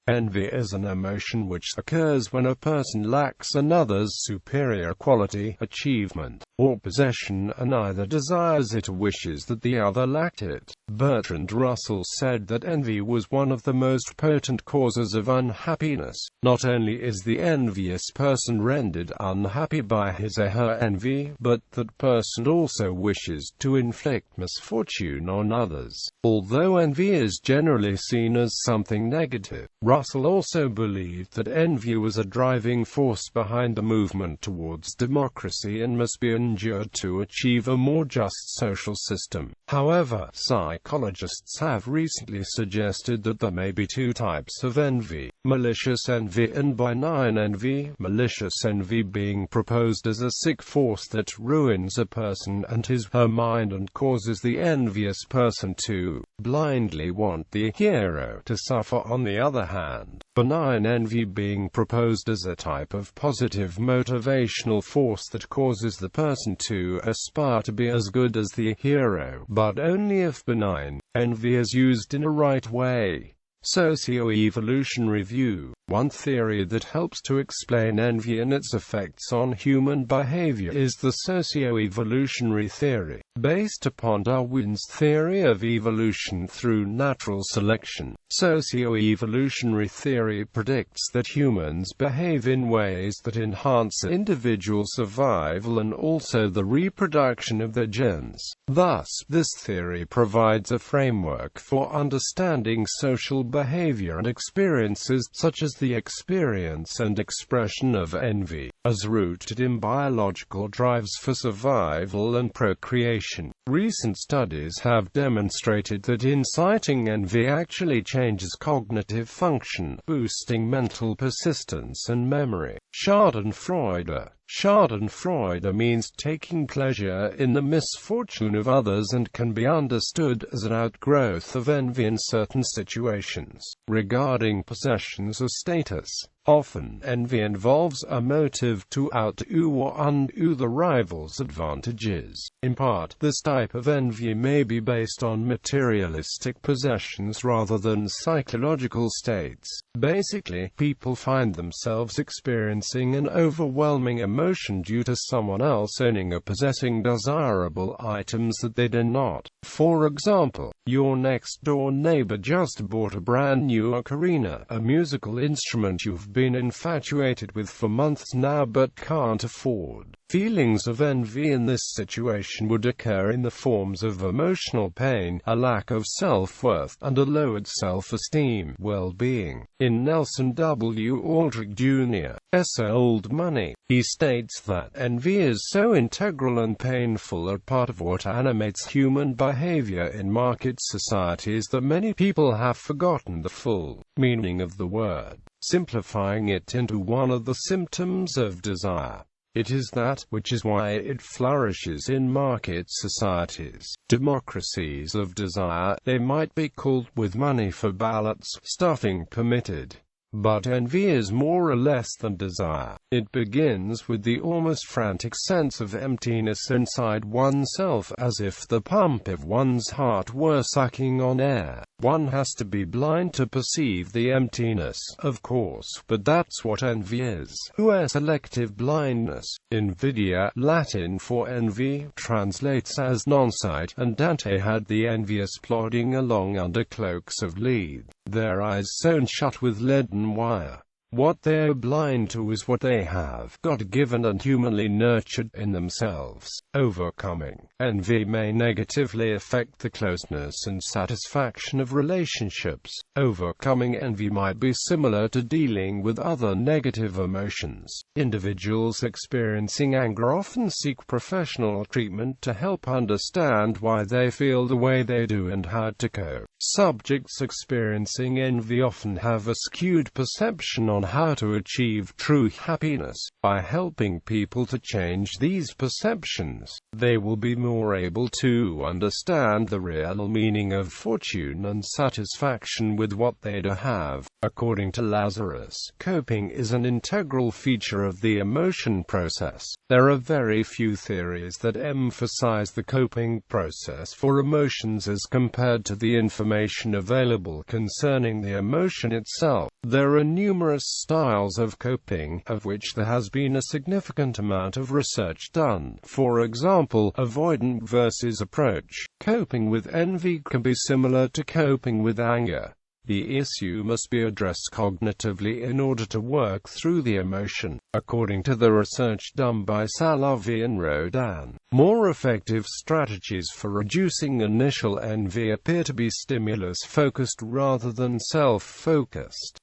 Envy is an emotion which occurs when a person lacks another's superior quality, achievement, or possession and either desires it or wishes that the other lacked it. Bertrand Russell said that envy was one of the most potent causes of unhappiness. Not only is the envious person rendered unhappy by his or her envy, but that person also wishes to inflict misfortune on others. Although envy is generally seen as something negative, Russell also believed that envy was a driving force behind the movement towards democracy and must be endured to achieve a more just social system. However, psychologists have recently suggested that there may be two types of envy: malicious envy and benign envy. Malicious envy being proposed as a sick force that ruins a person and his/her mind and causes the envious person to blindly want the hero to suffer. On the other hand, benign envy being proposed as a type of positive motivational force that causes the person to aspire to be as good as the hero, but only if benign envy is used in a right way. Socio-evolutionary view. One theory that helps to explain envy and its effects on human behavior is the socio-evolutionary theory, based upon Darwin's theory of evolution through natural selection. Socio-evolutionary theory predicts that humans behave in ways that enhance individual survival and also the reproduction of their genes. Thus, this theory provides a framework for understanding social behavior and experiences, such as the experience and expression of envy, as rooted in biological drives for survival and procreation. Recent studies have demonstrated that inciting envy actually changes cognitive function, boosting mental persistence and memory. Schadenfreude. Schadenfreude means taking pleasure in the misfortune of others and can be understood as an outgrowth of envy in certain situations. Regarding possessions or status, often envy involves a motive to outdo or undo the rival's advantages. In part, this type of envy may be based on materialistic possessions rather than psychological states. Basically, people find themselves experiencing an overwhelming emotion due to someone else owning or possessing desirable items that they do not. For example, your next-door neighbor just bought a brand new ocarina, a musical instrument you've been infatuated with for months now but can't afford. Feelings of envy in this situation would occur in the forms of emotional pain, a lack of self-worth, and a lowered self-esteem, well-being. In Nelson W. Aldrich Jr.'s essay Old Money, he states that envy is so integral and painful a part of what animates human behavior in market societies that many people have forgotten the full meaning of the word, simplifying it into one of the symptoms of desire. It is that, which is why it flourishes in market societies. Democracies of desire, they might be called, with money for ballots, stuffing permitted. But envy is more or less than desire. It begins with the almost frantic sense of emptiness inside oneself, as if the pump of one's heart were sucking on air. One has to be blind to perceive the emptiness, of course, but that's what envy is. Selective blindness. Invidia, Latin for envy, translates as non-sight, and Dante had the envious plodding along under cloaks of lead, their eyes sewn shut with leaden wire. What they are blind to is what they have, God-given and humanly nurtured, in themselves. Overcoming envy may negatively affect the closeness and satisfaction of relationships. Overcoming envy might be similar to dealing with other negative emotions. Individuals experiencing anger often seek professional treatment to help understand why they feel the way they do and how to cope. Subjects experiencing envy often have a skewed perception on how to achieve true happiness. By helping people to change these perceptions, they will be more able to understand the real meaning of fortune and satisfaction with what they do have. According to Lazarus, coping is an integral feature of the emotion process. There are very few theories that emphasize the coping process for emotions as compared to the information available concerning the emotion itself. There are numerous styles of coping, of which there has been a significant amount of research done. For example, avoidant versus approach. Coping with envy can be similar to coping with anger. The issue must be addressed cognitively in order to work through the emotion. According to the research done by Salovey and Rodin, more effective strategies for reducing initial envy appear to be stimulus-focused rather than self-focused.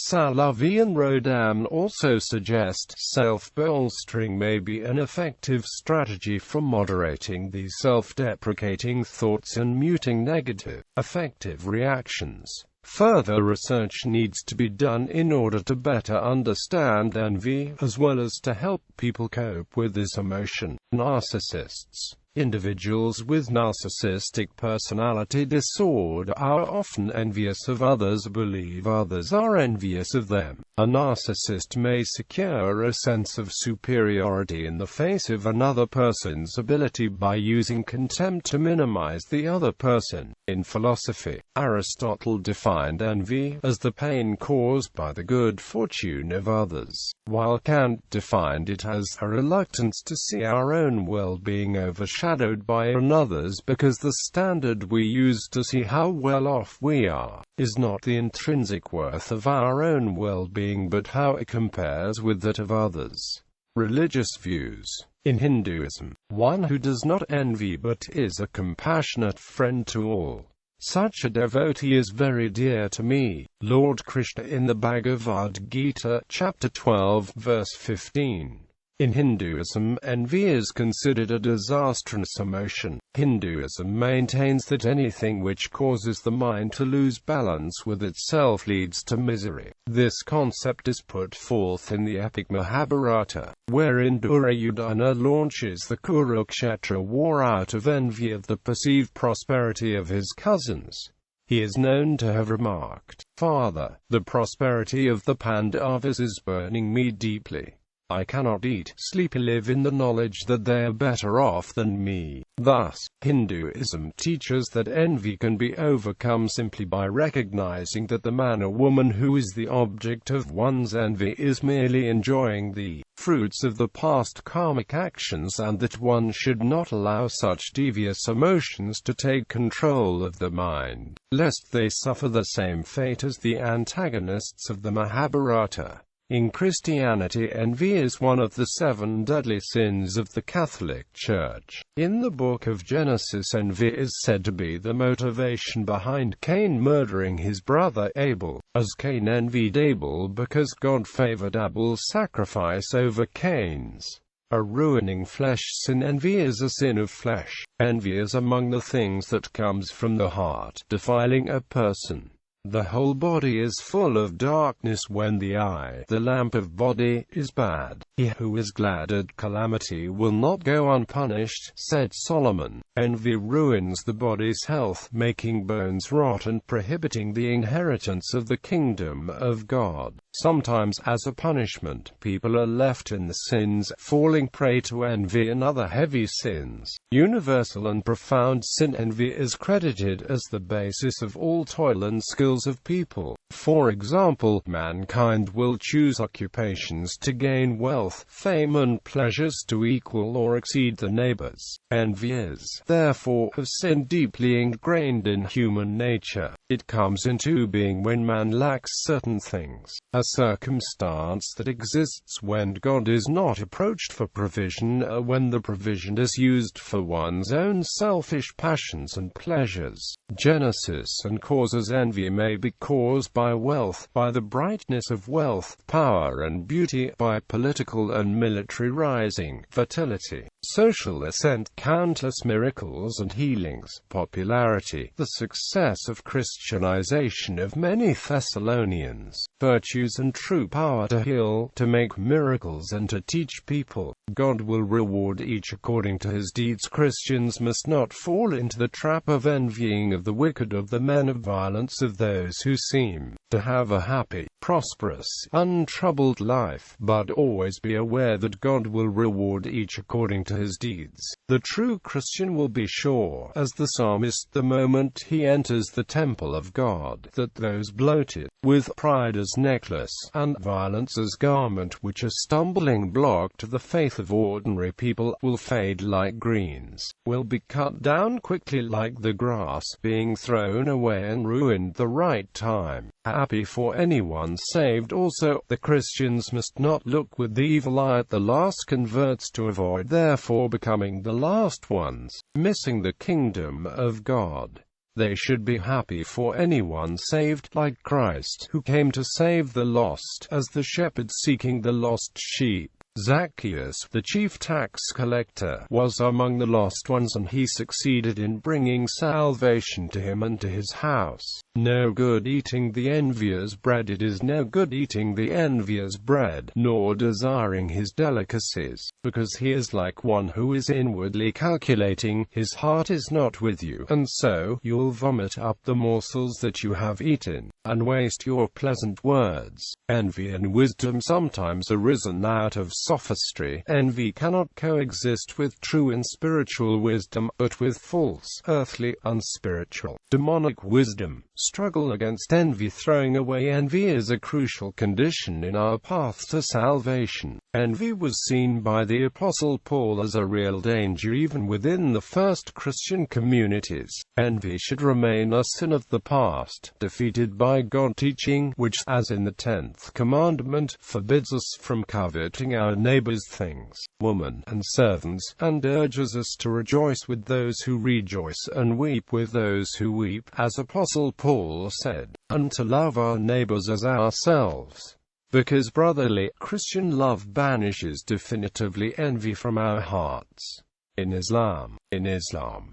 Salovey and Rodin also suggest self-bolstering may be an effective strategy for moderating these self-deprecating thoughts and muting negative, affective reactions. Further research needs to be done in order to better understand envy, as well as to help people cope with this emotion. Narcissists. Individuals with narcissistic personality disorder are often envious of others, believe others are envious of them. A narcissist may secure a sense of superiority in the face of another person's ability by using contempt to minimize the other person. In philosophy, Aristotle defined envy as the pain caused by the good fortune of others, while Kant defined it as a reluctance to see our own well-being overshadowed by another's, because the standard we use to see how well off we are is not the intrinsic worth of our own well-being but how it compares with that of others. Religious views. In Hinduism, one who does not envy but is a compassionate friend to all. Such a devotee is very dear to me. Lord Krishna in the Bhagavad Gita, chapter 12, verse 15. In Hinduism, envy is considered a disastrous emotion. Hinduism maintains that anything which causes the mind to lose balance with itself leads to misery. This concept is put forth in the epic Mahabharata, wherein Duryodhana launches the Kurukshetra war out of envy of the perceived prosperity of his cousins. He is known to have remarked, "Father, the prosperity of the Pandavas is burning me deeply. I cannot eat, sleep, or live in the knowledge that they are better off than me." Thus, Hinduism teaches that envy can be overcome simply by recognizing that the man or woman who is the object of one's envy is merely enjoying the fruits of the past karmic actions, and that one should not allow such devious emotions to take control of the mind, lest they suffer the same fate as the antagonists of the Mahabharata. In Christianity, envy is one of the 7 deadly sins of the Catholic Church. In the book of Genesis, envy is said to be the motivation behind Cain murdering his brother Abel, as Cain envied Abel because God favored Abel's sacrifice over Cain's. A ruining flesh sin. Envy is a sin of flesh. Envy is among the things that comes from the heart, defiling a person. The whole body is full of darkness when the eye, the lamp of body, is bad. He who is glad at calamity will not go unpunished, said Solomon. Envy ruins the body's health, making bones rot and prohibiting the inheritance of the kingdom of God. Sometimes, as a punishment, people are left in the sins, falling prey to envy and other heavy sins. Universal and profound sin. Envy is credited as the basis of all toil and skills of people. For example, mankind will choose occupations to gain wealth, fame and pleasures to equal or exceed the neighbors. Envy is, therefore, a sin deeply ingrained in human nature. It comes into being when man lacks certain things, a circumstance that exists when God is not approached for provision, or when the provision is used for one's own selfish passions and pleasures. Genesis and causes. Envy may be caused by wealth, by the brightness of wealth, power and beauty, by political and military rising, fertility, social ascent, countless miracles and healings, popularity, the success of Christianization of many Thessalonians, virtues virtues and true power to heal, to make miracles and to teach people. God will reward each according to his deeds. Christians must not fall into the trap of envying of the wicked, of the men of violence, of those who seem to have a happy, prosperous, untroubled life, but always be aware that God will reward each according to his deeds. The true Christian will be sure, as the psalmist, the moment he enters the temple of God, that those bloated, with pride as necklace, and violence as garment, which are stumbling block to the faith of ordinary people, will fade like greens, will be cut down quickly like the grass, being thrown away and ruined the right time. Happy for anyone saved. Also, the Christians must not look with the evil eye at the last converts, to avoid therefore becoming the last ones, missing the kingdom of God. They should be happy for anyone saved, like Christ, who came to save the lost, as the shepherd seeking the lost sheep. Zacchaeus, the chief tax collector, was among the lost ones, and he succeeded in bringing salvation to him and to his house. No good eating the envier's bread. It is no good eating the envier's bread, nor desiring his delicacies, because he is like one who is inwardly calculating, his heart is not with you, and so you'll vomit up the morsels that you have eaten, and waste your pleasant words. Envy and wisdom sometimes arisen out of sophistry. Envy cannot coexist with true and spiritual wisdom, but with false, earthly, unspiritual, demonic wisdom. Struggle against envy. Throwing away envy is a crucial condition in our path to salvation. Envy was seen by the Apostle Paul as a real danger even within the first Christian communities. Envy should remain a sin of the past, defeated by God's teaching, which, as in the 10th commandment, forbids us from coveting our neighbor's things, women, and servants, and urges us to rejoice with those who rejoice and weep with those who weep, as Apostle Paul said, and to love our neighbors as ourselves. Because brotherly, Christian love banishes definitively envy from our hearts. In Islam,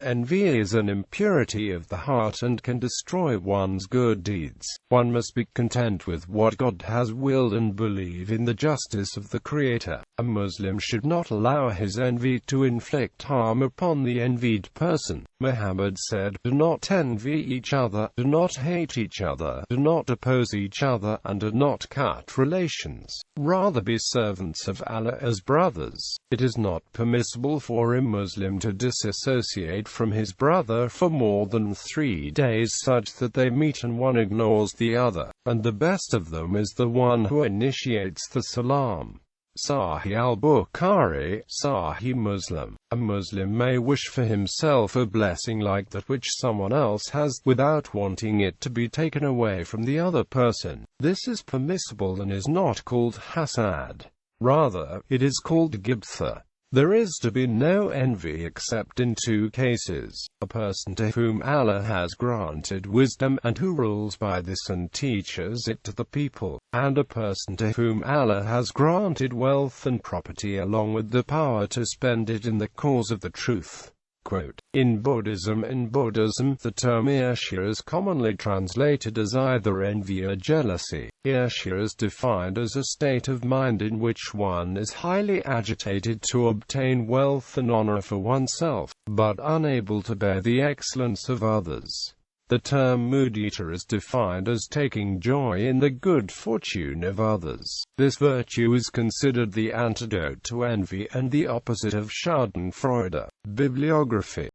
envy is an impurity of the heart and can destroy one's good deeds. One must be content with what God has willed and believe in the justice of the Creator. A Muslim should not allow his envy to inflict harm upon the envied person. Muhammad said, "Do not envy each other, do not hate each other, do not oppose each other, and do not cut relations. Rather be servants of Allah as brothers." It is not permissible for a Muslim to disassociate from his brother for more than 3 days, such that they meet and one ignores the other, and the best of them is the one who initiates the salam. Sahih al-Bukhari, Sahih Muslim. A Muslim may wish for himself a blessing like that which someone else has, without wanting it to be taken away from the other person. This is permissible and is not called hasad. Rather, it is called gibtha. There is to be no envy except in 2 cases: a person to whom Allah has granted wisdom, and who rules by this and teaches it to the people, and a person to whom Allah has granted wealth and property along with the power to spend it in the cause of the truth. Quote, In Buddhism, the term irshya is commonly translated as either envy or jealousy. Irshya is defined as a state of mind in which one is highly agitated to obtain wealth and honor for oneself, but unable to bear the excellence of others. The term mudita is defined as taking joy in the good fortune of others. This virtue is considered the antidote to envy and the opposite of schadenfreude. Bibliography.